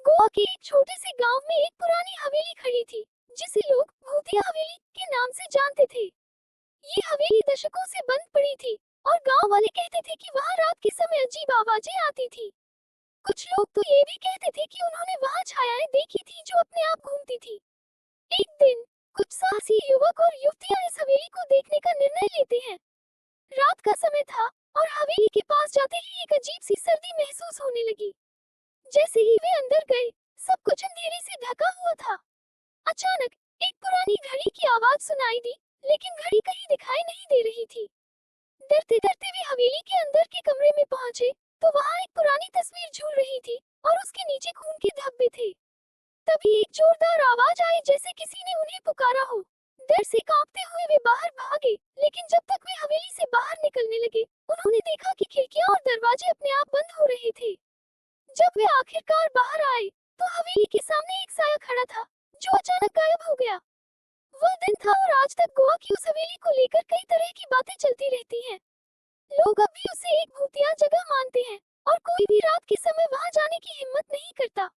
गोवा के एक छोटे से गांव में एक पुरानी हवेली खड़ी थी, जिसे लोग भूतिया हवेली के नाम से जानते थे। ये हवेली दशकों से बंद पड़ी थी और गांव वाले कहते थे कि वहां रात के समय अजीब आवाजें आती थी। कुछ लोग तो ये भी कहते थे कि उन्होंने वहां छायाएं देखी थी जो अपने आप घूमती थी। एक दिन कुछ साहसी युवक और युवतियां इस हवेली को देखने का निर्णय लेते हैं। रात का समय था और हवेली के पास जाते ही एक अजीब सी सर्दी महसूस होने लगी। जैसे ही वे अंदर गए, सब कुछ अंधेरे से ढका हुआ था। अचानक एक पुरानी घड़ी की आवाज सुनाई दी, लेकिन घड़ी कहीं दिखाई नहीं दे रही थी। डरते डरते वे हवेली के अंदर के कमरे में पहुंचे, तो वहां एक पुरानी तस्वीर झूल रही थी और उसके नीचे खून के धब्बे थे। तभी एक जोरदार आवाज आई, जैसे किसी ने उन्हें पुकारा हो। डर से कांपते हुए वे बाहर भागे, लेकिन जब तक वे हवेली से बाहर निकलने लगे, उन्होंने देखा कि खिड़कियां और दरवाजे अपने आप बंद हो रहे थे। जब वे आखिरकार बाहर आए, तो हवेली के सामने एक साया खड़ा था, जो अचानक गायब हो गया। वह दिन था और आज तक गोवा की उस हवेली को लेकर कई तरह की बातें चलती रहती हैं। लोग अब भी उसे एक भूतिया जगह मानते हैं और कोई भी रात के समय वहां जाने की हिम्मत नहीं करता।